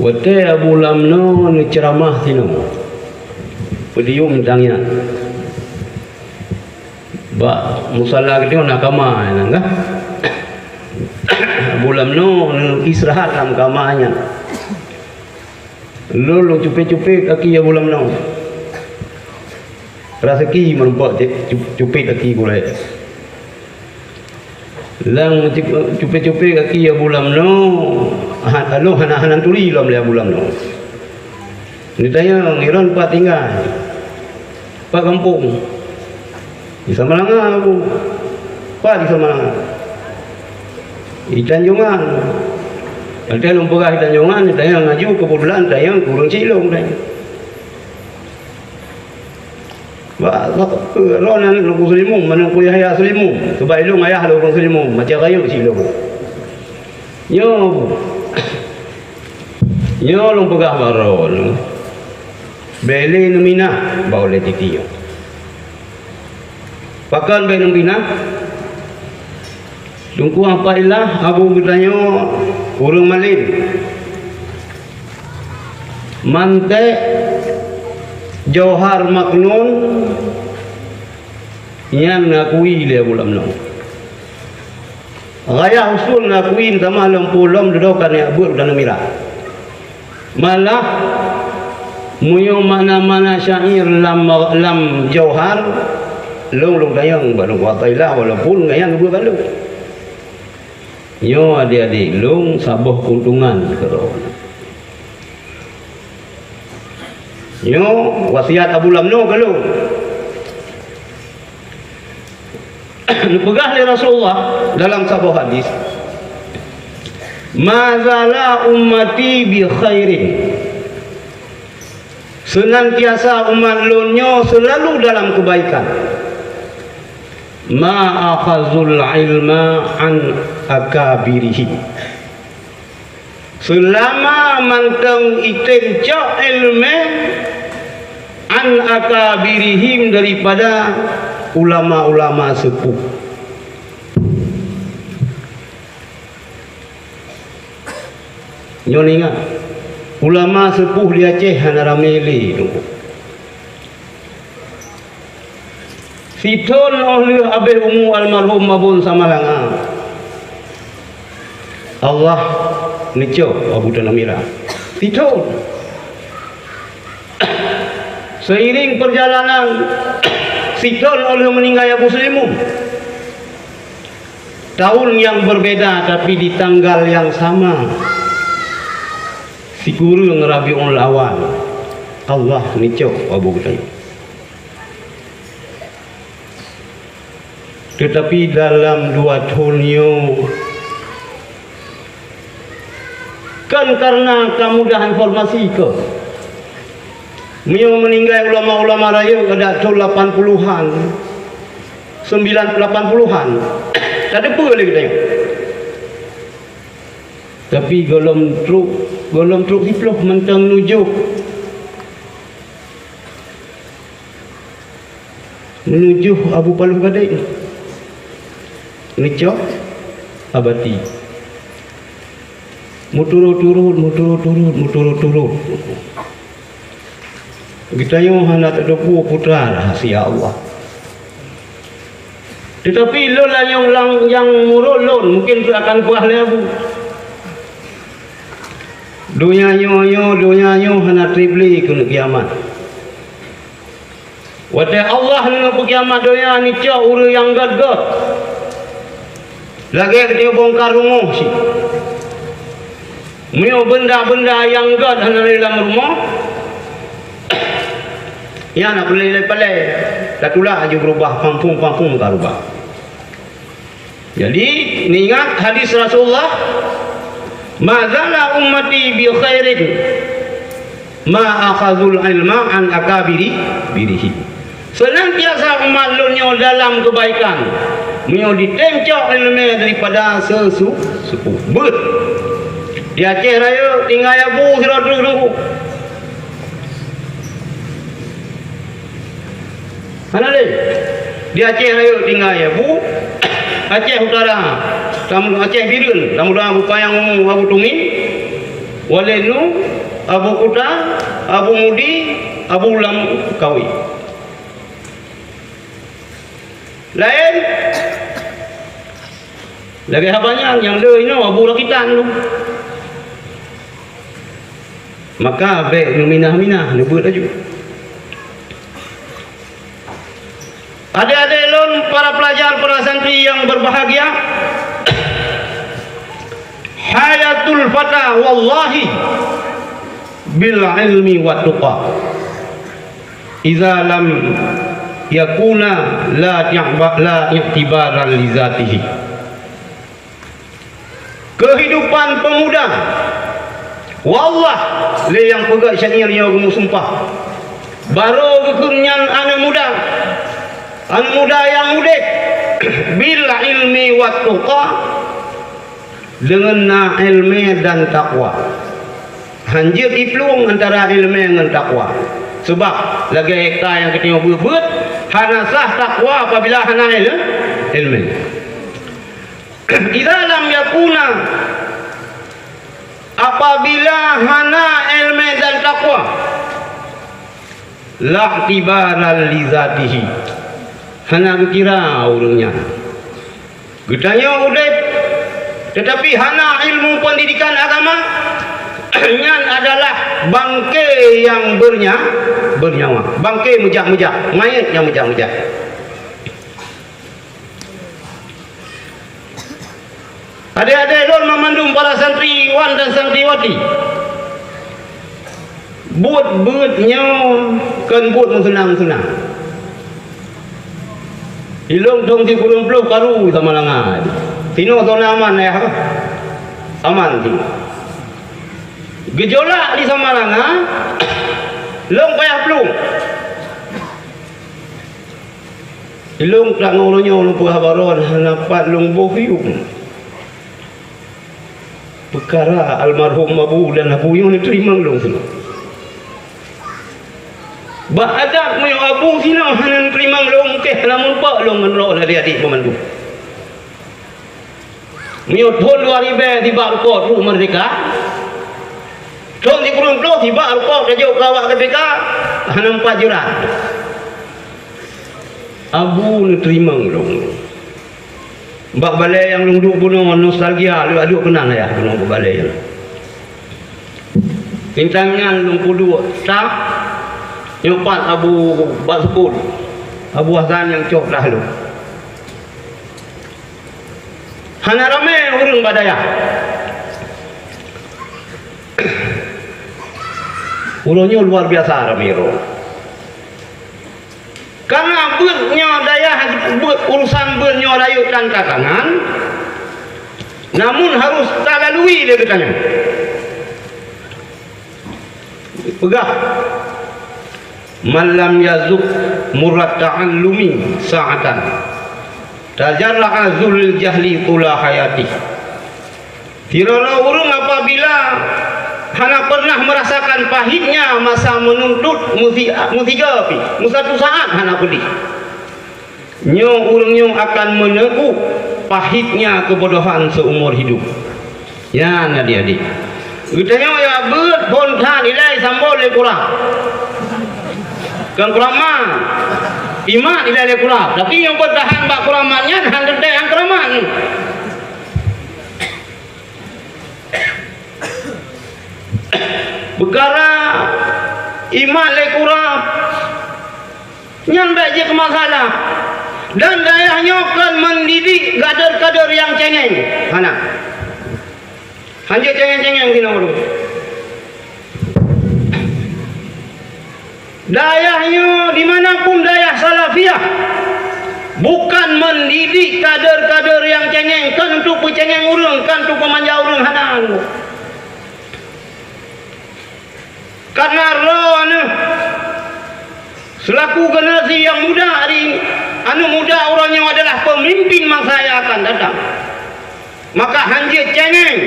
Wate Abu Lamno ni ceramah tino. Pedium tangnya. Ba musalla gitu nakama nangga. Abu Lamno istirahat dalam kamanya. Lalu cupe-cupe kaki Abu Lamno. Rasaki merempak cupe kaki boleh. Lang cupe-cupe kaki Abu Lamno alo hanan turi lam le Abu Lamno. Ni tanya ngiran pak tinggal. Pak kampung. Di Samalanga Abu. Pak di Samalanga. Di Tanjungan. Ada lumpur di Tanjungan, tanya ngaju kebetulan tanya kurang cilung tanya. Ba ronan lu muslimun manung kuya ya muslimun sebab lu ayah lu orang muslimun macam kayu si lu yo lu pegah baron beli nomina boleh titio pakan beli nomina tunggu apa ilah Abu bertanya urang malin mante Jauhar Maknun yang ngakui dia bulam nom. Raya usul ngakuin sama lempulom dodokan ya bur dan mira. Malah muyo mana-mana syair lam Jauhar long dayang baru watailah walaupun gayang dua balu. Yo adik-adik long sabuh keuntungan kerana. Yo wasiat Abu Lamno kalau pegah oleh Rasulullah dalam sebuah hadis mazala ummati bi khairin senantiasa umat lonyo selalu dalam kebaikan ma akhazul ilma an akabirihi selama manteng iten cak ilmu an akabirihim daripada ulama-ulama sepuh. Nyon ingat ulama sepuh di Aceh hana rameli tu. Siton oleh Abih Umu almarhum Mabun Samalanga. Allah nico Abu Tanamira. Siton seiring perjalanan Siton oleh meninggal Abu Muslimun tahun yang berbeda tapi di tanggal yang sama si guru Rabiul Awal Allah nico Abu Tanamira. Tetapi dalam 2 tahun kan karena kemudahan informasi ke Mio meninggal ulama-ulama raya ada tahun 80-an 80-an tak ada apa lagi tanya tapi golom truk diploh mentang menuju Abu Paluh Gadai Nicok abati muturut kita yang hendak ada putra rahasia Allah. Tetapi lo lah yang murulun mungkin akan kuah lebu. Dunia yo hendak tribli ke kiamat. Wate Allah hendak kiamat dunia ni cak uru yang gad-gad. Lagi dia bongkar rumah si. Mio benda-benda yang gad hendak dalam rumah. Ya nak pelai-pelai datulah aja berubah kampung ke rubah. Jadi ni ingat hadis Rasulullah mazala ummati bi khairin ma akhazul ilma an akabirihi. Senantiasa umat lunyo dalam kebaikan mio ditencok ilmu daripada sepuh. Bet di Aceh raya tinggal Abu Hiradul mana le? Di Aceh raya tinggal ya Bu. Aceh Utara, tamu Aceh Birun, tamu Abu Payang Abu Tumi. walenu Abu Kuta, Abu Mudi, Abu Ulam Kawi. Lain lagi banyak yang le ini Abu Lakitan tu. Maka baik nu minah-minah nu beut aju. Adik-adik lon para pelajar, para santri yang berbahagia, hayatul fata wallahi bil ilmi wa tuqa. Idza lam yakuna la i'tibaran li zatihi. Kehidupan pemuda wallah le yang pegat syaniar yang sumpah baru kekunyan anak muda yang mudik bil ilmi wa tuqa, dengan ilmu dan takwa. Hanjir diplung antara ilmu dengan takwa. Sebab lagi hekta yang kita berbut hana sah takwa apabila hana ilmu. Idza lam yakuna, apabila hana ilmu dan takwa, la tibaran li zatihi, hana kira urangnya. Gedanya udip tetapi hana ilmu pendidikan agama, yang adalah bangke yang bernyawa, bangke mujak-mujak, mayat yang mujak-mujak. Adik-adik lon memandung para santriwan dan santriwati, buat-buatnya kan buat senang-senang. Ilung dong si kurung peluk karu sama langan. Tino tona aman ya, aman tino. Gejolak di Samaranga, long payah pelung. Ilung tak ngolonyo long penghabaron hanapat long bohiung. Perkara almarhum Abu dan Abu yang diterima long sini. Ba'adak mayu Abu sini hanan terima long ke lamun pak long menro adik-adik pemandu. Miut pun 2000 tiba rukot ru merdeka. Tong di kurung puluh tiba rukot rajuk kawak KPK hanam 4 jurat. Abu ni terima long. Bak balai yang lung duk bunuh nostalgia lu aduk kenang ya bunuh balai. Bintangnya lung kudu tak nyopat Abu Basukul. Abu Hasan yang cok dah lu. Hana ramai orang badaya. Ulunnya luar biasa ramai orang. Karena bernya daya urusan bernya rayu dan kakangan, namun harus tak lalui dia katanya. Pegah. Malam yazuk murad ta'allumi sa'atan. Tajarra azul jahli tula hayati. Tirana urung apabila hana pernah merasakan pahitnya masa menuntut mutigapi satu saat hana pedih. Nyo urung nyo akan meneguk pahitnya kebodohan seumur hidup. Ya adik-adik. Kitanya ya ber bonta nilai sambol le kurang. Kan kuraman. Iman nilai le kurang. Tapi yang bertahan bak kuramannya hantar yang kuraman. Perkara iman le kurang nyampe je ke masalah dan dayahnya akan mendidik kader-kader yang cengeng hana hanya cengeng-cengeng kena orang dayahnya dimanapun dayah salafiyah bukan mendidik kader-kader yang cengeng kan untuk pecengeng orang kan untuk pemanja orang hana karena roh selaku generasi yang muda hari ini muda orangnya adalah pemimpin masa yang akan datang maka hanjir cengeng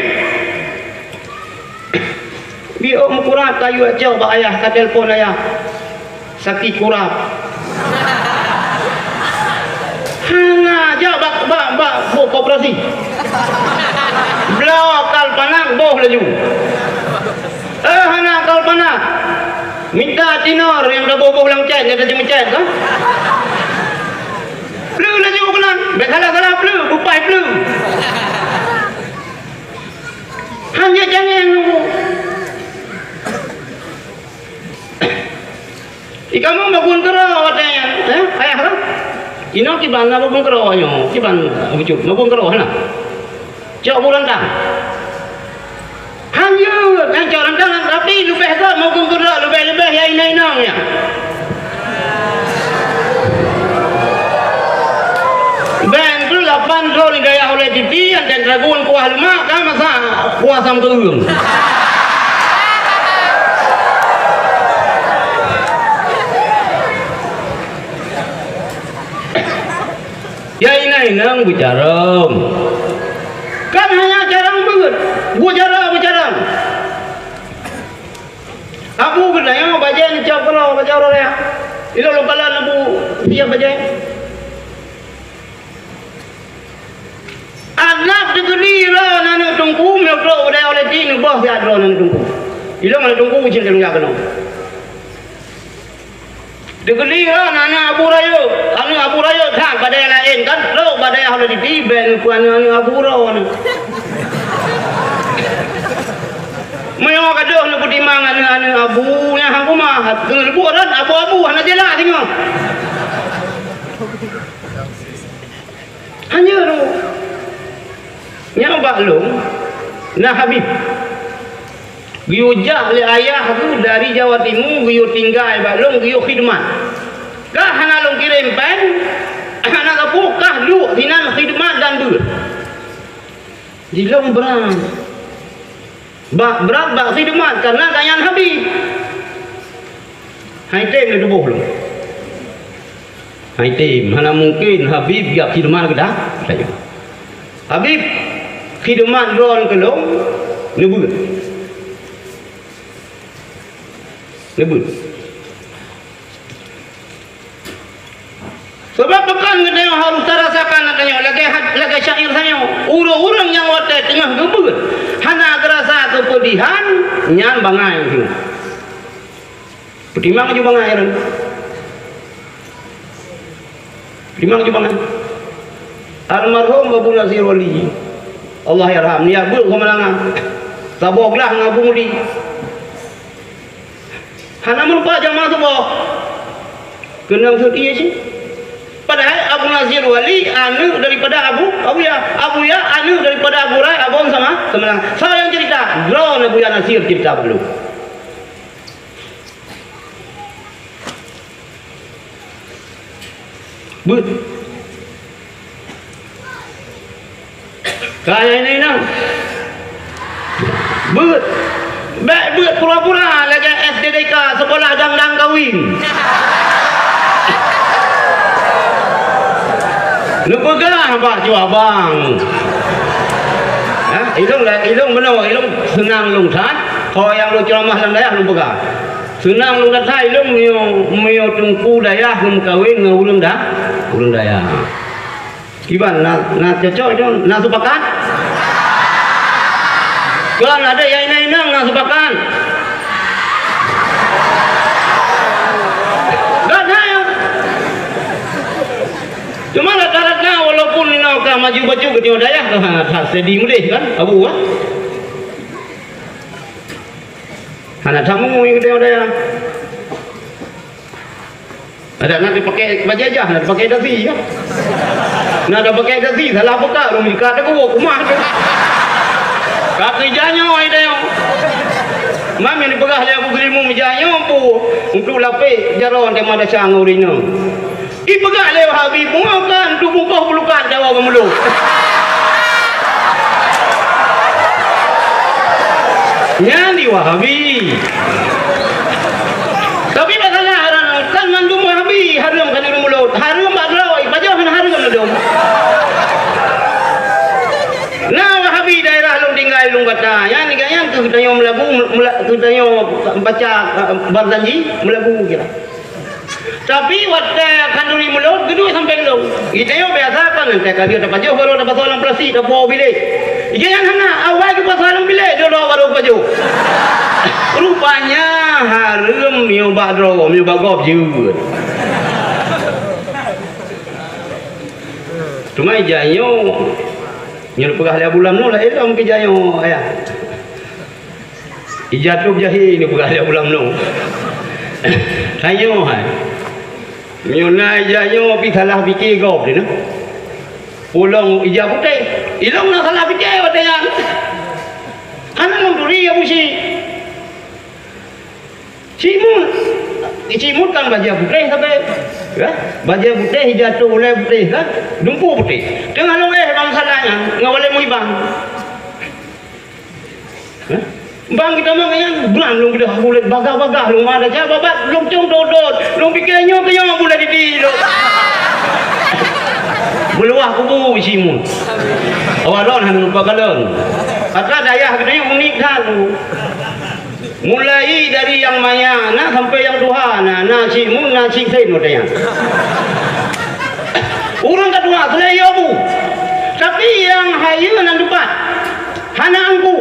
biar kurap tayu aja bak ayah ke telefon ayah sakit kurap hana aja bak operasi belau akal panang boh laju Minta tinor yang dah boboh lang chat, dia dah cuma chat kan? Blue lah juga kenan. Baik kalah blue, bupai blue. Hanya jangan nunggu. Ikamu bangun kerau katanya, ayah lah. Ino kiban na bangun kerau ayo, kiban bujuk, bangun kerau lah. Cak bulan dah. Hanya kan cak rantang tapi lebih tak bangun kerau lebih ya inang ya. Ben tu 8 tahun gaya oleh TV dan raguan kuah lemak kan masa kuah sam turun. Ya inang bicara. Kan hanya jarang banget. Gua jarang. Aku kenanya baca cak kalau baca orang ya. Ilo lokalan aku siap baca. Anak degeri lah nana tungku melok dah oleh tin bos ya dro nana tungku. Ilo mana tungku ucil telung ya kena. Degeri lah nana Abu Rayo tak badai lain kan lo badai oleh di tiben ku anu Abu Rayo. Mayo kadoh nu putimang anu Abu yang aku mah dengan buaran abu-abu hana jelas tengok. Hanya tu. Yang baklung nah Habib giujah le ayah tu dari Jawa Timur giu tinggal baklung giu khidmat kah hana long kirim pen hana kapukah lu hinan khidmat dan ber di long berat bak khidmat karena kayan Habib hai tem le dubuh lu hai tem hana mungkin Habib ya khidmat ke dah saya Habib khidmat ron kelong nebut sebab pekan katanya harus terasakan katanya lagi syair saya urang yang wadah tengah gebut hana terasa kepedihan nyan bangai tu pertimang juga bangai ron pertimang juga bangai almarhum Abu Nasir Wali Allah yarham ni abul kemenangan taboklah ngabung di hana merupa jamaah tu boh kena sedih je padahal Abu Nasir Wali anu daripada Abu ya anu daripada Abu Rai abon sama kemenangan saya yang cerita drone Abu ya Nasir cerita dulu but kaya ini nang bet pura-pura lagi SDDK sekolah dang kawin lu pegah pak jua bang ilung benar ilung senang lung sat kalau yang lu ceramah dalam dayah lu pegah senang lung datang ilung mio tungku dayah lu kawin ngulung dayah kiban nak cocok itu nak sepakat kalau ada yang inang nak sepakat tak ada cuma rata-rata walaupun nak maju baju ke timur daya tak sedih mulai kan abu kan anak tamu ke timur daya ada nak dipakai bajajah nak dipakai dasi kan nak ada pakai dasi salah buka rumah dekat aku rumah tu kat kerjanya ai dia mam yang dipegah dia aku gerimu mejanya pu untuk lapik jaron dia ada sang urino ipegah dia Habib kan tu buka pelukan Jawa gemuluk nyali Wahabi tapi masalah kan mandum Wahabi harum kan di mulut harum badlau baju harum mandum nah Wahabi daerah long tinggal long kata yang ni kan kita yang melagu kita yang baca barzanji melagu kira tapi waktu kanduri mulut gedung sampai long kita yang biasa kan nanti kali ada baju baru ada pasalan plastik ada bawa bilik jangan hana awal ke pasalan bilik dia baru baju rupanya harum yo nyoba draw, nyoba golf je. Cuma ijanyo nyo pegah lia bulan no lah elom ke janyo aya. Ijatuh jahi ni pegah lia bulan no. Tayo hai. Nyo na ijanyo pi salah fikir golf ni no. Pulang ija putih. Ilong na salah fikir watayan. Ana long duri ya busi. Cimut kan baja putih sampai ya baja putih jatuh oleh putih kan dumpu putih dengan long bang salahnya nggak boleh mau bang bang kita mah kayaknya bulan long kita boleh bagah long ada aja babat long cung dodot long pikirnya kayaknya boleh di lo beluah kubu cimut awalon han lupa kalon kata daya kita unik kan mulai dari yang maya nak sampai yang Tuhan nasi mun nasi sen odanya orang kedua selaya bu tapi yang hayu nan depan hana angku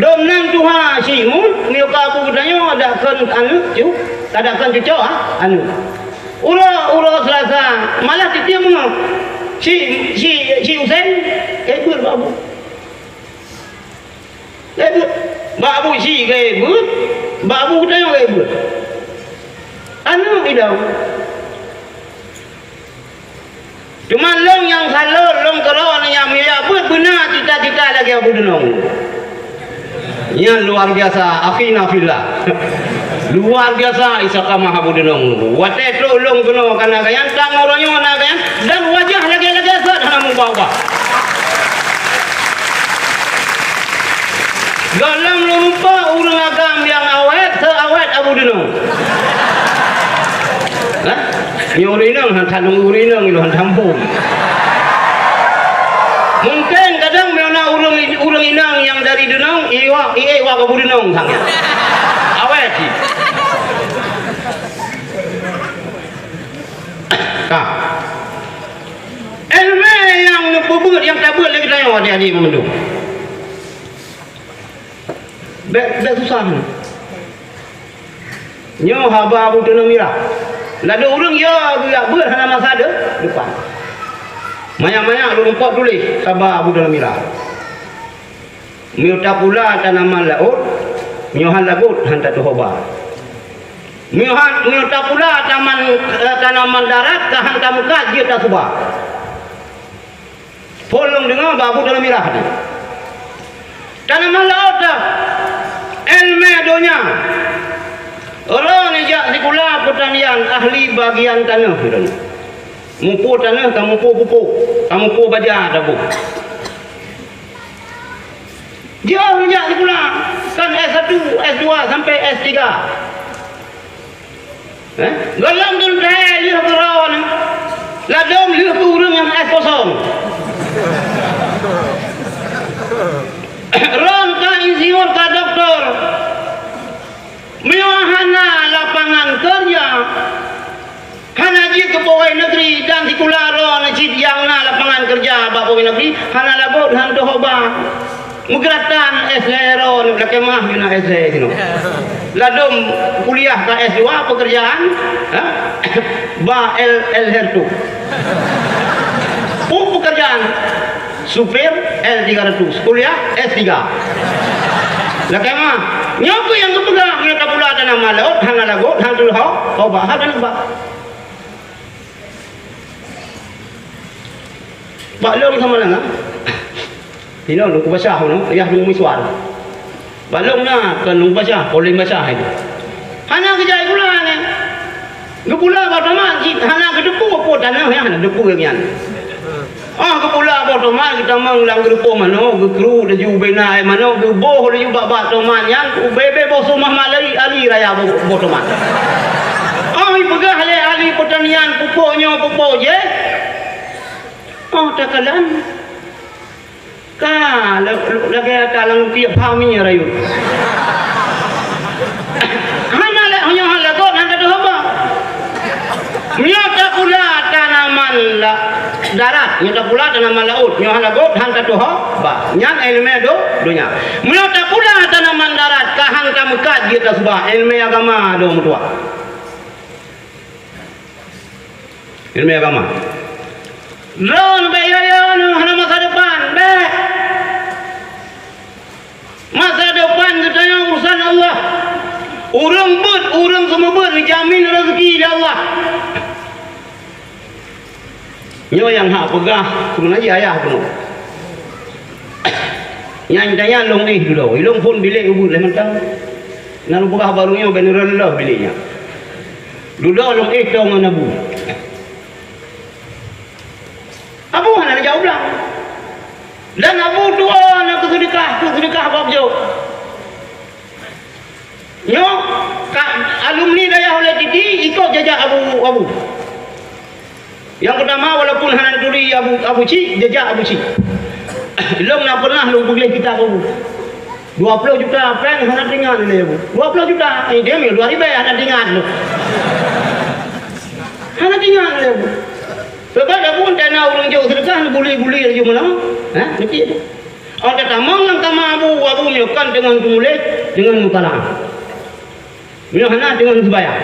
dom nang Tuhan si mun niu ka bu danyo ada kan anu cu ada kan cucok anu ura selasa malah titia mun si Usen buat babu babu si ke but babu tanya ke but anu idau cuma long yang salon long kalau yang ya but benar cita-cita lagi abu denong yang luar biasa akhina fillah luar biasa isaka maha budenong wate to long kena kana kayan tang orangnya na kayan dan wajah lagi asat hana bawa galang lupa urang agam yang awet seawet abu denong. Hah? Nyurinang hantanung urinang ilu hantampung. Mungkin kadang meuna urang inang yang dari denong iwa abu denong sang. Awet sih. Kah. Elme yang nepubut yang tabut lagi tanya dia memendung. Bek susah ni. Nyo haba abu denong mira. Lada urang ya ber hana masa ada depan. Maya-maya lu empok tulis sabar abu denong mira. Mio tak pula tanaman laut, mio han lagut han tak hoba. Mio tak pula tanaman darat tahan tamukat dia tak subah. Polong dengar abu denong mira ni. Tanaman laut dah. Ilmu dunia. Orang ni jak sekolah pertanian ahli bagian tanah sudah. Mupu tanah, kamu pupuk, kamu pu baja dah bu. Dia jak sekolah kan S1, S2 sampai S3. Galam tu dah lihat perawan. Ladom lihat urang yang S0. Ron ka insinyur ka doktor hana lapangan kerja hana je ke pegawai negeri dan sekolah ron yang na lapangan kerja bak pegawai negeri hana labut han dohoba mugratan S0 lakemah guna S0 sino ladom kuliah ka S2 pekerjaan ba L2 pekerjaan supir L300 kuliah S3 lakemah nyoku yang kepegang mereka pula ada nama laut hana lagut hang dulu hau bahar dan ba long sama lah Tino lu basah no ayah lu miswar balong na kan lu basah poling basah itu hana kejai pula ni gepula ba taman hana kedepu apa tanah ya hana depu yang kepula apa taman kita manglang gerupo mano gekru de ju bena mano ge boh de ju baba taman yang bebe boh sumah malari ali raya boh taman pegah ahli pertanian pupuknya pupuk je takalan ka lagi talang tiap pami rayu hanya le hanya halagot handa do haba nyata pula tanaman darat nyata pula tanaman laut nyo halagot handa do haba nyan elemen do dunya nyata pula tanaman darat ka hang kamukat dia kita sebab ilmu agama dong tua. Ilmu agama. Ron bayaya hana masa depan, be. Masa depan katanya urusan Allah. Orang semua dijamin rezeki dari Allah. Nyo yang hak pegah sebenarnya ayah pun. Yang tanya long ni dulu, ilong pun bilik ubud le mentang. Nalu pegah barunya beneran lah biliknya. Dulu long tong nabu. Abu hana jawab lah. Dan Abu doa nak kesedekah bab jauh. Nyo alumni daya oleh titi ikut jejak Abu. Yang pertama walaupun hana turi Abu Ci, jejak Abu Ci. Long nak pernah lu beli kitab Abu. 20 juta franc hana dengar ni Abu. 20 juta. Dia mil 2000 hana dengar lu. Hana dengar ni Abu. Sebab Abu tanah orang jauh sedekah buli-buli aja mana? Nanti tu. Ada tamang lang tama Abu melakukan dengan tumulis dengan mutalah. Bila hana dengan sebayang.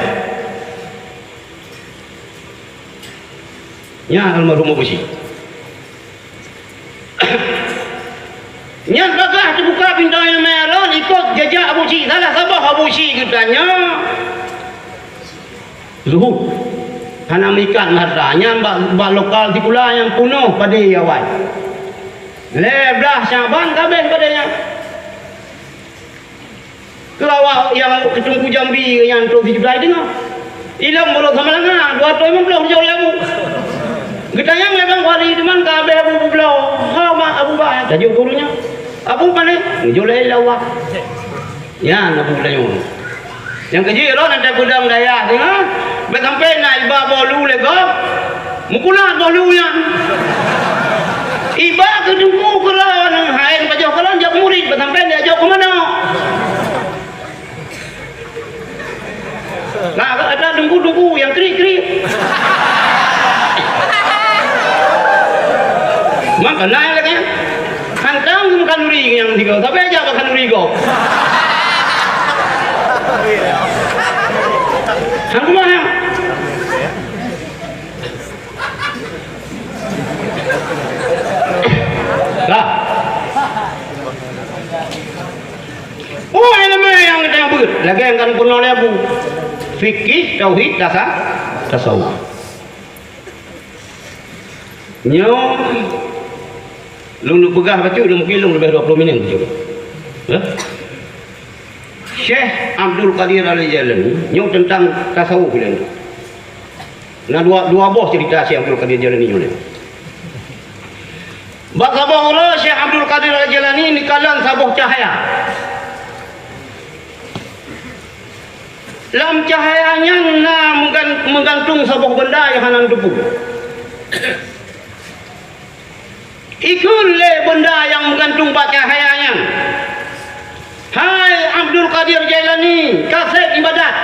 Ya almarhum Abu Ci. Nyan bagah terbuka pintu yang merah ikut jejak Abu Ci. Salah sabah Abu Ci katanya. Zuhud. Hana mikat hartanya bak lokal di pula yang penuh pada awal. Leblah Syaban kabeh padanya. Kelawak yang ketungku Jambi yang tu dijual dengar. Ilang mulut sama langa 250 jauh lamu. Getanya memang wali teman kabeh Abu belau. Ha mak Abu ba tajuk gurunya. Abu mana? Jual lawak. Ya Abu belau. Yang kecil ron ada gudang daya tengah. Sampai nak iba bolu lego. Mukulah bolunya. Iba ke dungku keran hain bajau keran jak murid sampai dia jauh ke mana? Nah, ada dungku yang krik-krik. Maka naik lagi. Hantang kanuri yang tiga. Tapi aja apa kanuri go. Hangku mana? Lah. Oh, ilmu yang kita buat. Lagi yang kan pernah lebu. Fikih, tauhid, tasawuf. Nyo lu pegah baca mungkin lebih 20 minit baca. Syekh Abdul Qadir Al-Jailani nyo tentang tasawuf ni. Nah dua buah cerita Syekh Abdul Qadir Al-Jailani ni. Bak sabah orang Syekh Abdul Qadir Al-Jailani ni kalan sabuh cahaya. Lam cahayanya menggantung sebuah benda yang hanan debu. Ikulah benda yang menggantung pak cahayanya. Hai Abdul Qadir Jailani, kaset ibadat.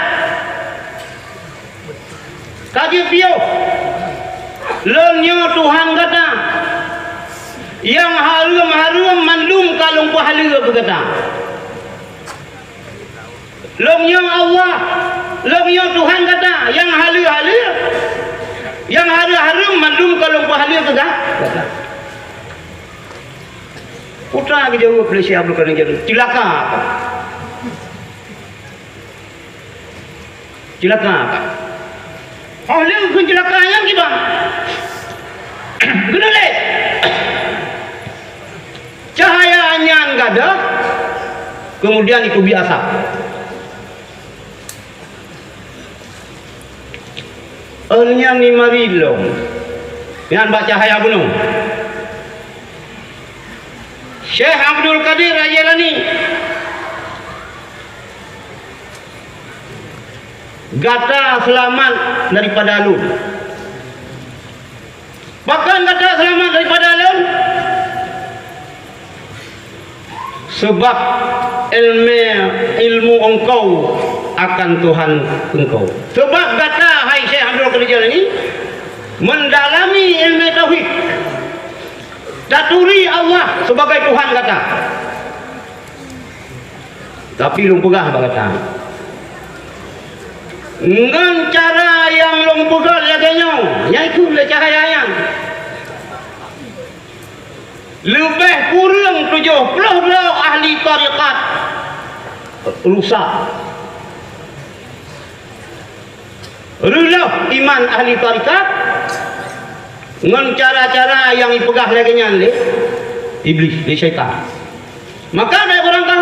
Kaji piyo. Lenyo Tuhan kata. Yang harum mandum kalung pahala berkata. Lenyo Allah, lenyo Tuhan kata. Yang halu yang harum mandum kalung pahala berkata. Putra ke jauh oleh Syekh Abdul Qadir Jailani. Cilaka apa? Cilaka apa? Oh, dia bukan cilaka yang kita. Guna leh. Cahayanya enggak ada. Kemudian itu biasa. Elnya ni marilong. Yang baca cahaya gunung. Syekh Abdul Qadir Al-Jailani gata selamat daripada alun. Bahkan gata selamat daripada alun sebab ilmu engkau akan Tuhan engkau. Sebab gata hai Syekh Abdul Qadir Al-Jailani mendalami ilmu tauhid. Daturi Allah sebagai Tuhan kata. Tapi lu pegah kata. dengan cara yang long pegal laganya iaitu le cahaya yang lebih kurang 70 ahli tarikat rusak relah iman ahli tarikat dengan cara-cara yang dipegah laganya le iblis, le syaitan. Maka baik berangkah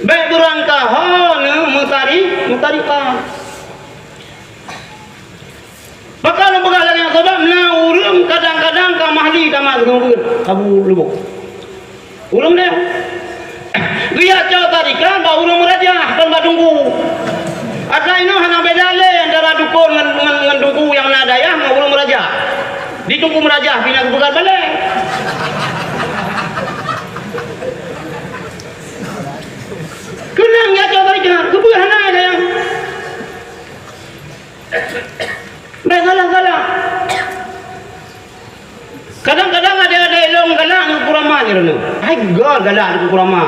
baik berangkah mutarikah. Maka lu pegah lagi sebab na urang kadang-kadang ka mahli tamat ngubur abu lubuk. Urang dia. Dia cau tarikan ba urang merajah kan ba tunggu. Ada ini hana beda le antara dukun dengan dungku yang nadayah dengan urang merajah. Ditunggu merajah bina kebukan balik. Kenang ya coba jangan kebukan hana saya. Baik salah. Kadang-kadang ada elong galak dengan kurama ni rana. Hai galak dengan kurama.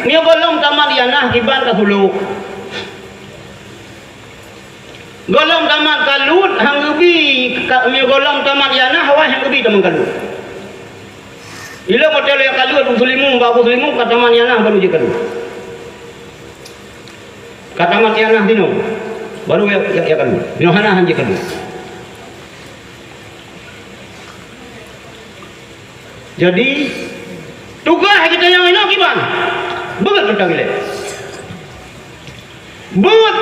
Ni golong tamat yanah kiban ka hulu. Golong tamat kalut hang gebi mi golong tamat yanah hawa hang gebi taman kalut. Ila motel yang kalut muslimu ba muslimu ka taman yanah baru je kalut. Ka taman yanah dino baru ya kalut. Dino hana hanje kalut. Jadi tugas kita yang ini kiban. Beut tentang ile. Beut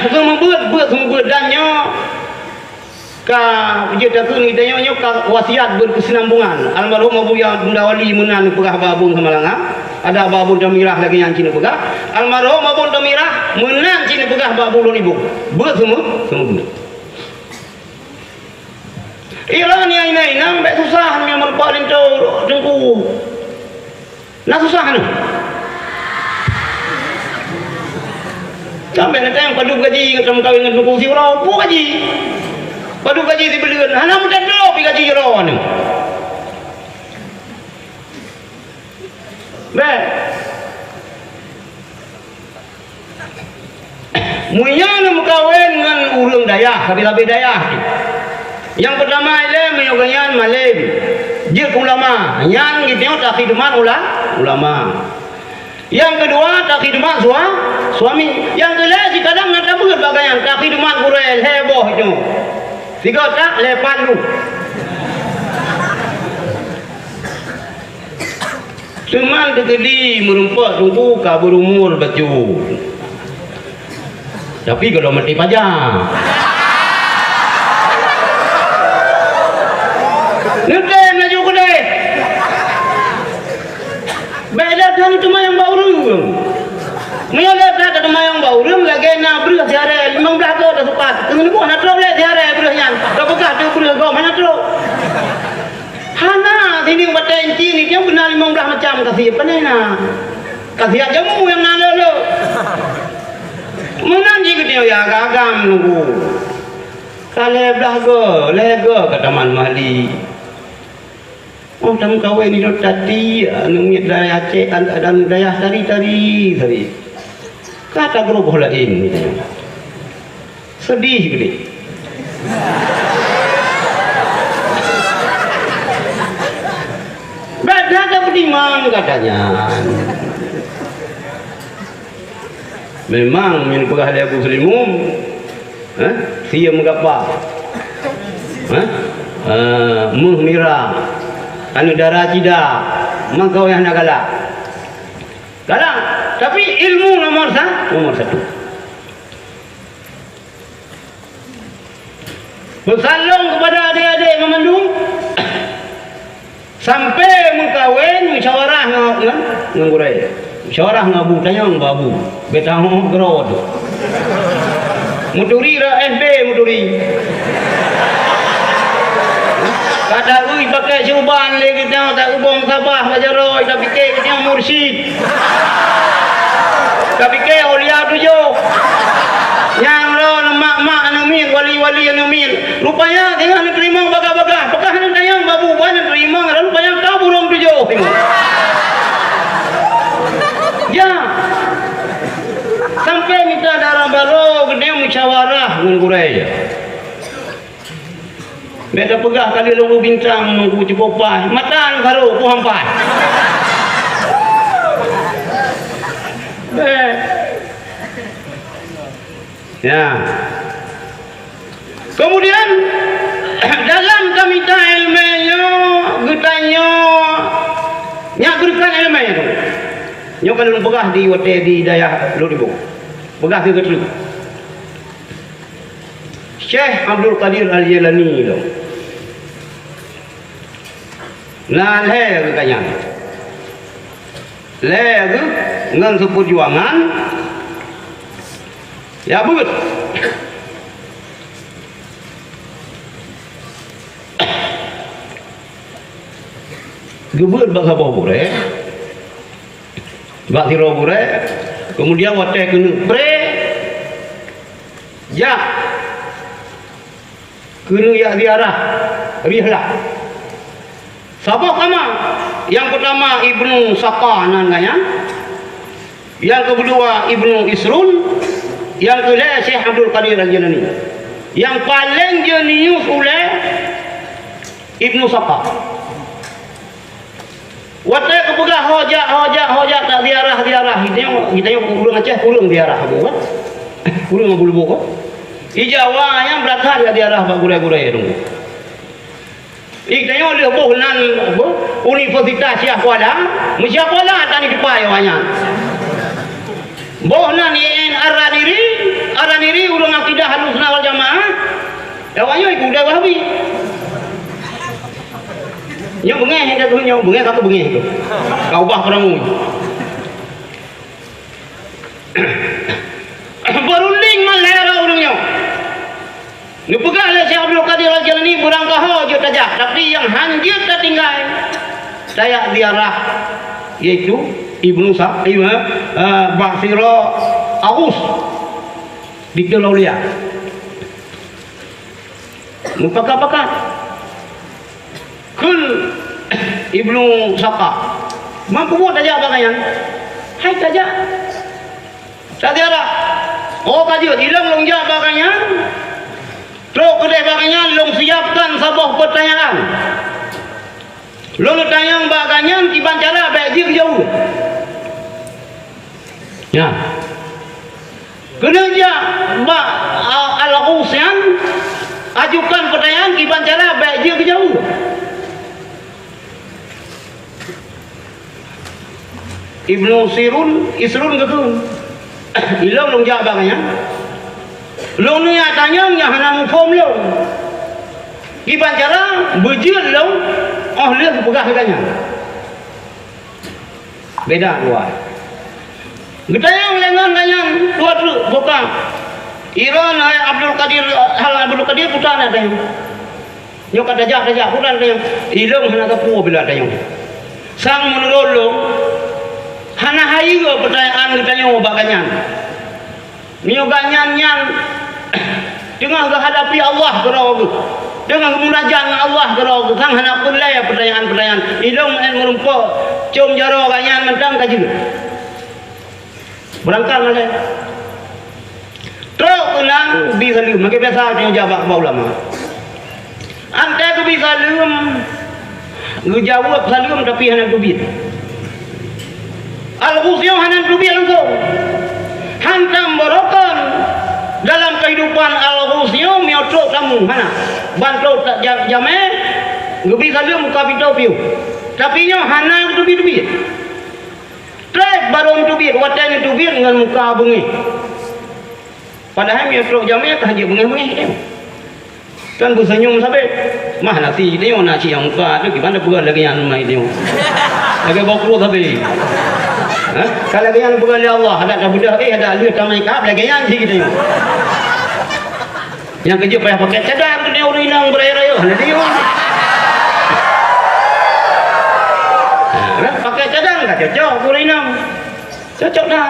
semua beut dan nyo ka dia takun kita nyo ka wasiat berkesinambungan. Almarhum Abu Ya Bunda Wali menan pegah babun Samalanga. Ada babun Damirah lagi yang cina pegah. Almarhum Abu Damirah menan cina pegah babun ibu. Beut semua beut. Iran yang ini nampak susah ni merpak lintau dengku. Nak susah ni. Sampai nanti yang padu gaji dengan kawin dengan dengku si orang apa gaji? Padu gaji si belian. Hana muda dulu pi gaji orang ni. Baik. Munya nak kawin dengan urang dayah, kabilah dayah. Yang pertama ile meyoganyan malim. Dia ulama, yang gitu tak khidmat ulama. Yang kedua tak khidmat suami. Yang ketiga kadang ada beut bagayan tak khidmat gurel heboh itu. Tiga tak lepas lu. Cuman kegedi merumpat tunggu kabur umur baju. Tapi kalau mati pajak. Nudem na juga deh. Baiklah kan itu mayang baurum. Mayang dah ada mayang baurum lagi na beruh tiara 15 ke dah sepat. Tengah buah nak terus le tiara beruhnya. Dah buka tu beruh kau mana terus. Hana sini batai inci ni dia benar 15 macam kasih apa ni na. Kasih jamu yang nak lo. Menan juga dia ya gagam nunggu. Kale belah lega kata man mahli. Oh, dalam kawin ni tadi, nungit daya Aceh dan daya tari. Kata geroboh lain, sedih gede. Badan ada beriman katanya. Memang min pegah dia muslimum, sia mengapa? Mira. Anu darah tidak, mengkau yang nak galak. Tapi ilmu nomor satu. Bersalung kepada adik-adik memandung sampai mengkawin musyawarah nganggurai. Musyawarah ngabu tanyang babu, betang gerod. Muturi ra FB muturi. Kata ui pakai syuban lagi kita tak ubong sabah baca roy tapi ke kita mursyid. Tapi ke aulia tujuh. Yang lo mak numir wali numir. Rupanya tengah nak terima bagah-bagah. Pakah nak tayang babu nak terima rupanya kau burung tujuh. Yang pegah dengan kurai je. Beda pegah kali lalu bintang ku cipopai. Matan baru ku hampai. Ya. Kemudian dalam kami ta ilmunya, getanya nyak berikan ilmunya tu. Nyo kalau pegah di hotel di daya Loribo. Pegah ke Getlu. Syekh Abdul Qadir Al-Jilani tu. Nah, le katanya. Le ke ngan seperjuangan. Ya but. Gebut bangsa bore. Bak tiro bore. Kemudian hotel kena pre. Ya. Kena ya diarah. Rihlah. Sabah kama. Yang pertama Ibnu Saka nanganya. Yang kedua Ibnu Isrun. Yang kedua Syekh Abdul Qadir Al-Jilani. Yang paling jenius oleh Ibnu Saka. Waktu kepegah hojak tak diarah. Kita yang kurung Aceh kurung diarah aku kan. Kurung bulu kok. Ijawa yang belakang dia diarah bak gurai-gurai tu. Kita yang lebih nan Universitas Syekh Kuala, Syekh Kuala tani depai wanya. Bohnan IN Araniri urang akidah Ahlussunnah wal Jamaah. Awaknya iku dah Wahabi. Nyo bengeh hendak tu nyo bengeh kata bengeh tu. Kau ubah peramu. Berunding malera urangnya. Ni pegahlah Syekh Abdul Qadir Al-Jilani berangkah je tajak, tapi yang hanjir tak tinggal. Saya diarah yaitu Ibnu Basira Aus di Kelaulia. Nupak-pakat. Kul Ibnu Saka. Mampu buat tajak bagaian. Hai tajak. Tak diarah. Oh kaji hilang longjak bagaian. Terus kedai bagaian long siapkan sebuah pertanyaan. Long tanya bagaian tiban cara baik jauh. Ya. Kena je Mbak Al-Husain ajukan pertanyaan tiban cara baik jauh. Ibnu Isrun ke tu. Hilang long jak bagaian. Long ni tanya yang hana form lo. Tiban cara berjil lo. Oh lihat pegah katanya. Beda luar. Getayang lengan kanyang dua tu buka. Iran Abdul Qadir putan ada yang. Nyo kata tajak putan ada yang. Ilong hana tapu bila ada yang. Sang menolong hana hai go pertanyaan getanya obakannya. Nyo ganyan dengan menghadapi Allah kerana dengan munajat dengan Allah kerana sang hendak pulai pertanyaan-pertanyaan ilmu merumpuk cium jaro ganyan mentang kaji berangkat lagi terus ulang bisa lu makin biasa dia jawab ulama ante tu bisa lu jawab salam tapi hendak tubit al-Husain hendak tubit langsung hantam borokan dalam kehidupan Al-Husain miotrok kamu mana bantu tak jamai gebi saja muka pintu piu tapi nyo hana tu bi trek baru tu bi watanya tu bi dengan muka bengi padahal miotrok jamai tak je bengi kan bersenyum sampai mah nasi dia nasi yang muka tu gimana bukan lagi yang mai dia lagi bokro tapi kalau yang bukan Allah ada budak ada lihat kamai kap lagi yang gitu yang kerja payah pakai cadar dia orang hilang beraya-raya ada dia pakai cadar tak cocok orang hilang cocok dah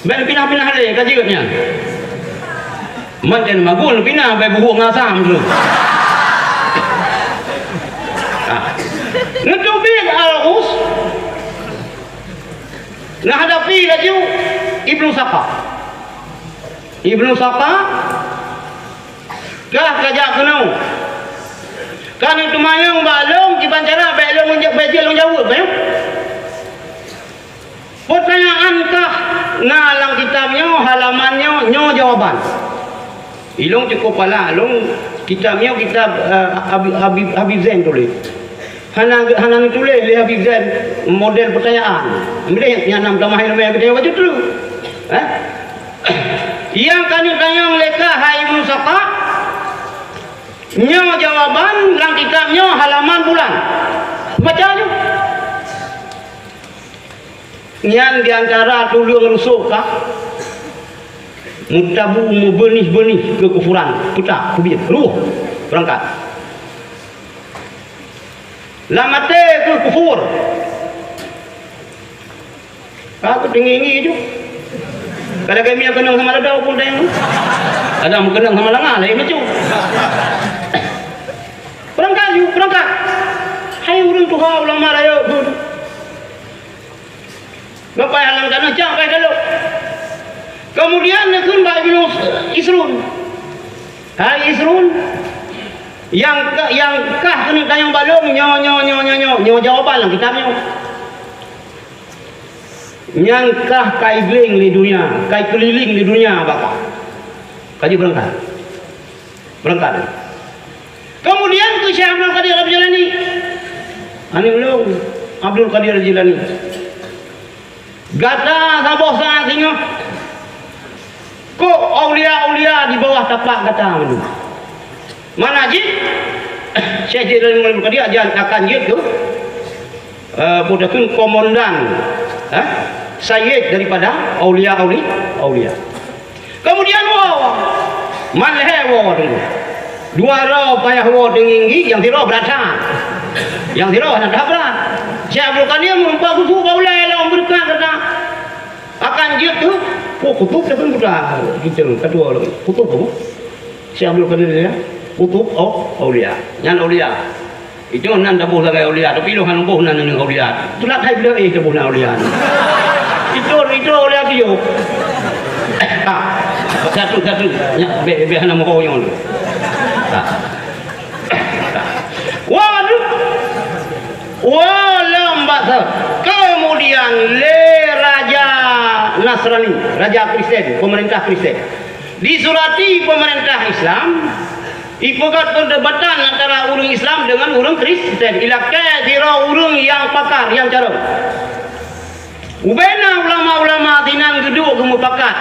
ben pindah-pindah lagi kajiannya macam magul pindah baik buku ngasam dulu ngedubin al-Hus nah hadapi lagi Ibnu Saka Kah kajak kena. Kan itu mayung balong di pancara belong unjak bejel long jawab bayang. Pertanyaan kah ngalang kitabnya halamannya nyo jawaban. Ilong cukup pala long kitabnya kitab Habib Zain tulis. Hanan tulis li Habib Zain model pertanyaan. Ambil yang enam tamah yang kita wajib dulu. Yang kami tanya mereka hai Ibnu Saka nyo jawaban lang kitabnya halaman bulan bacanya yang diantara tulung rusuk kah mutabu benih-benih kekufuran putar kubit ruh berangkat lamate ke kufur aku tinggi itu kalau kami yang kenang sama ladau pun dah ada yang kenang sama lengan lain macam berangkat hai urang tuha ulama raya ngapai halang tanah capai kalau kemudian nekun Mbak Ibnu Isrun hai Isrun yang kah kena tanya balong nyo jawaban lah kitabnya yang kah kai gling di dunia kai keliling di dunia bapak kaji berangkat kemudian ke Syekh Abdul Qadir Al-Jilani ani belum Abdul Qadir Al-Jilani gata sabah sangat tengok kok aulia-aulia di bawah tapak kata dulu mana jid Syekh Abdul Qadir akan jid tu budakun komandan sayyid daripada aulia kemudian malhewa dulu dua roh payah wo tinggi yang tiro berata yang tiro nak berat Syekh Abdul Qadir merupakan kutub baulai lah berkat kata akan jid tu kutub dah pun budak gitu kedua kutub apa Syekh Abdul Qadir dia kutub aulia yang aulia itu nan dabuh lagi aulia tapi lu han buh nan dengan aulia tulah hai bila dabuh nan aulia itu aulia dia satu nya be hana mo yang tu waduh lambat kemudian raja Nasrani raja Kristen pemerintah Kristen disurati pemerintah Islam ipogat perdebatan antara urang Islam dengan urang Kristen ilaka dira urang yang pakar yang cara ubena ulama-ulama dinan geduk kemupakat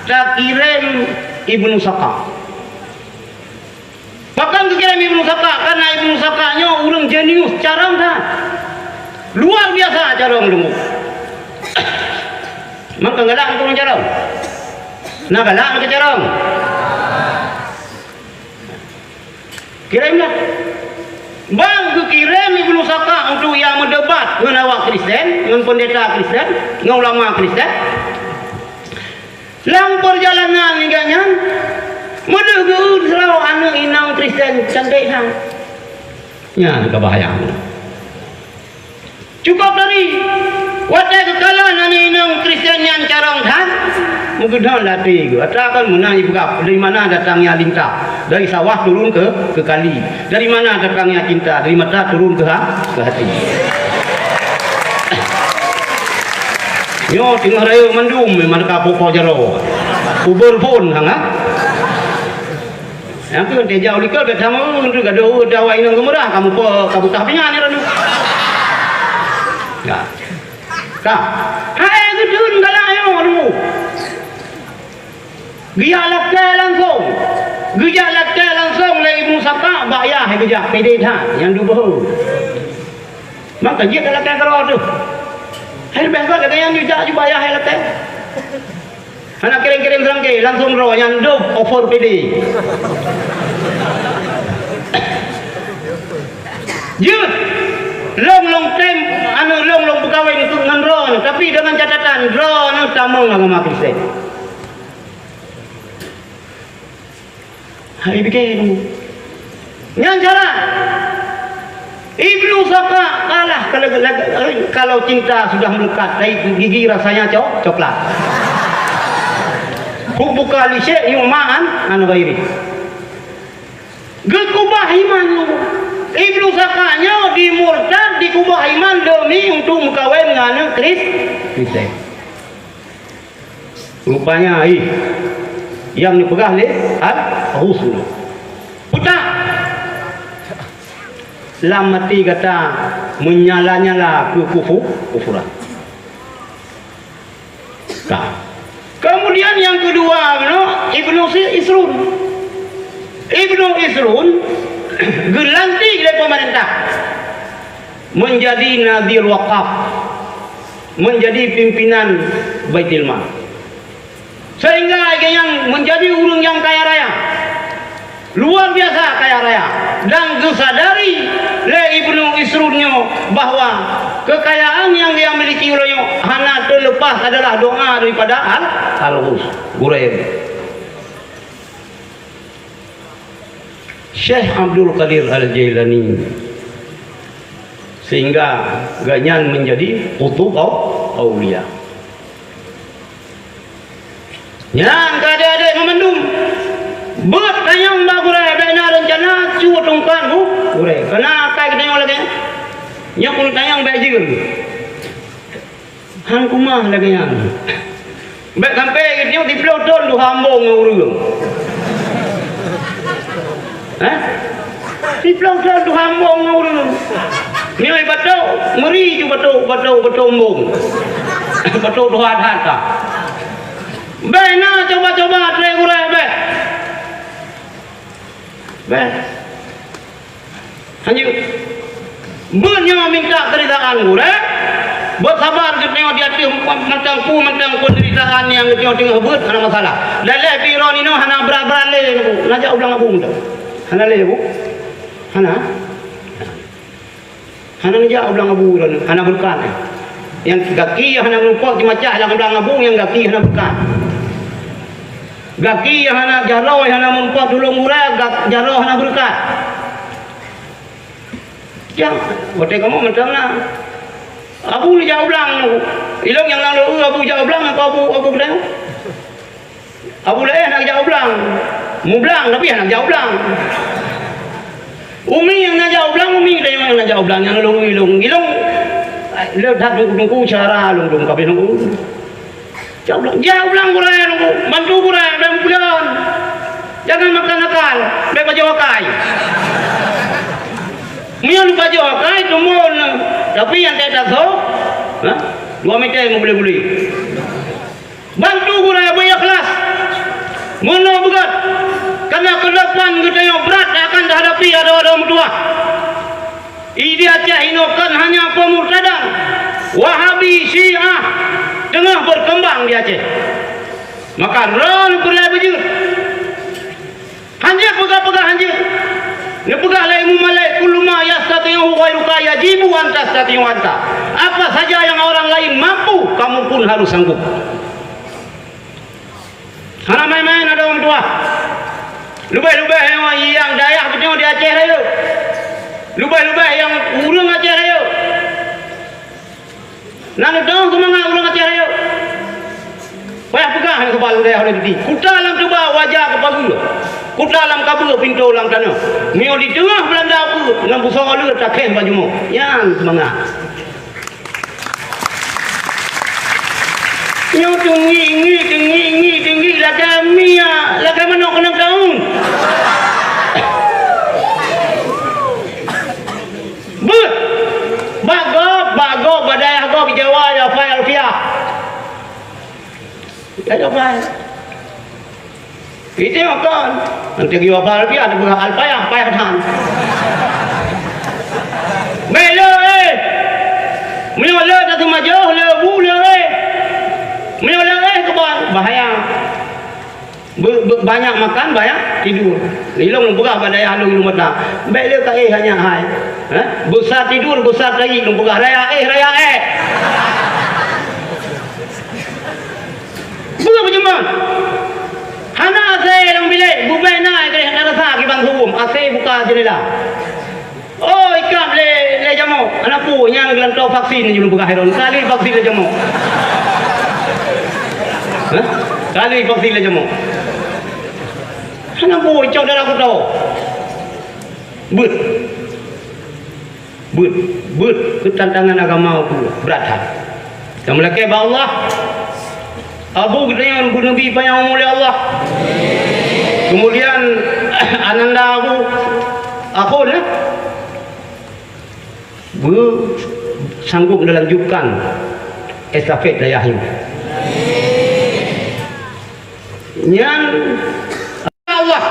tak kirim Ibnu Saka bahkan kirim Ibnu Saka karena Ibnu Sakanya urang jenius carang dah luar biasa carang dulu maka galak urang carang nak galak ke carang kirimlah bang kirim Ibnu Saka untuk yang mendebat dengan awak Kristen dengan pendeta Kristen dengan ulama Kristen lang perjalanan niganya menuju serau anak inang Kristen cantik hang ya kebahayaan cukup dari wadah kekalan anak inang Kristen yang carang hang mungkin dah latih atau akan menang ibu kap dari mana datangnya lintah dari sawah turun ke kali dari mana datangnya cinta dari mata turun ke hati yo tengah raya mandum memang kapok jaro kubur pun hang yang tu dia jauh likal ke tamu untuk gaduh dawa inang kemerah kamu tahpinya ni ranu ya kah hai gedun galak yo aduh gialak langsung le Ibnu Saka bayar gejak pede dah yang dubuh maka dia galak karo tu hai bangsa kata yang juga bayar hai latte anak kirim serangke langsung roh yang dub offer pede jut long time anu long pegawai itu dengan roh tapi dengan catatan roh anu tamang agama Kristen hai bikin yang cara Ibnu Saka kalah kalau cinta sudah melekat dari gigi rasanya coklat hubbuka li syai'in ma'an an ghairi Gekubah iman lu. Ibnu Sakanya dimurtad dikubah iman demi untuk mengkawin dengan Kristen. Rupanya yang dipegang oleh Al-Rusul. Putak. Lamati kata menyala-nyala ke kufuran. Kemudian yang kedua Ibnu Isrun. Ibnu Isrun gelantik oleh pemerintah menjadi Nadhir Waqaf, menjadi pimpinan Baitul Mal, sehingga yang menjadi urang yang kaya raya, luar biasa kaya raya, dan disadari oleh Ibnu Isrunnya bahwa kekayaan yang dia miliki olehnya hanya terlepas adalah doa daripada Al-Ghus Guraib. Syekh Abdul Qadir Al-Jailani sehingga ganyan menjadi kutub aulia. Yang adik-adik memendung buat tayang dah gurai bina rencana cuba tungkan gurai kena kai kita lagi yang pun tayang baik juga han kumah lagi yang baik sampai kita di peloton du hambung urung di peloton du hambung urung nilai betul meri ju betul umbung betul doa hata baik na coba try gurai baik hanya banyak minta keritaan gure bersabar kita tengok dia mentang penderitaan yang kita tengok buat ada masalah dalai piron ini hana berat le nak ulang abu muda hana le bu hana nak ulang abu hana berkat yang kaki hana melupak macam lah ulang abu yang kaki hana berkat gaki hana jaro hana mumpah dulu murah jaro hana berkat yang bote kamu macam mana abu ni jauh belang ilong yang lalu abu jauh belang apa abu belang abu lain nak jauh belang mu belang tapi nak jauh belang umi yang nak jauh belang umi dia yang nak jauh belang yang ilong le dak tunggu cara long kabeh nunggu jauh belang kurai bantu kurai dan bulan jangan makan nakal baik baju wakai mian baju wakai tumun tapi yang tidak tahu 2 meter yang boleh bantu kurai bayar kelas mono begat karena ke depan kita yang berat akan dihadapi ada mertua dia cahinokan hanya pemurtadan Wahabi Syiah tengah berkembang di Aceh. Maka ron perlu baju. Hanya pegang hanya. Ni pegang la ilmu malai kullu ma yastati'u ghairuka yajibu an tastati'u anta. Apa saja yang orang lain mampu, kamu pun harus sanggup. Hana main-main ada orang tua. Lubai-lubai yang Dayak betul di Aceh raya. Lubai-lubai yang urang Aceh raya. Nang dong kemana ulang Aceh raya? Payah pegang kepala dia oleh di. Kuta dalam coba wajah kepala lu. Kuta dalam kabur pintu dalam tanah. Mio di tengah Belanda aku dengan busong lu tak keh bajumu. Yang semangat. Mio tinggi laga mia, laga manok kena kaung. But bago badai aku di Jawa ya file alfiah. Ya file. Itu kan nanti di file alfiah ada bukan alfiah, payah tan. Melo Melo dah semajau le bu le Melo keban bahaya. Banyak makan banyak tidur ilong buka badai halu ilung mata baik le tak hanya hai besar tidur besar lagi ilung buka raya buka berjemaah hana saya yang bilik bubai naik ke hana rasa ki bang hukum ase buka jendela oh ikan le jamu anakku yang gelantau vaksin ilung buka heron kali vaksin le jamu kali vaksin le jamu hana boy cau darah aku tahu But ketantangan agama itu berat hati. Yang melaki Allah Abu kita yang Nabi yang mulia Allah. Kemudian Ananda Abu lah sanggup melanjutkan estafet dayahnya. Yang Allah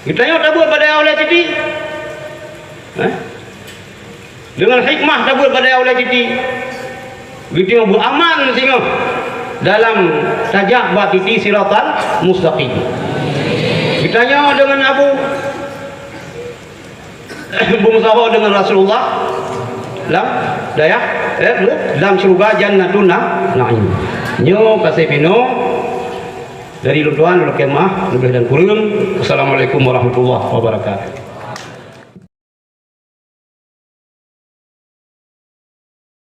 kita yang tabur pada oleh tadi dengan hikmah tabur pada oleh tadi kita beraman sehingga dalam tajak batiti siratan mustaqim. Kita yang dengan Abu bermusyawarah dengan Rasulullah dalam daya dalam syurga jannatun na'im. Nyo kasih pino dari lutuan kemah lebih dan kurun. Assalamualaikum warahmatullahi wabarakatuh.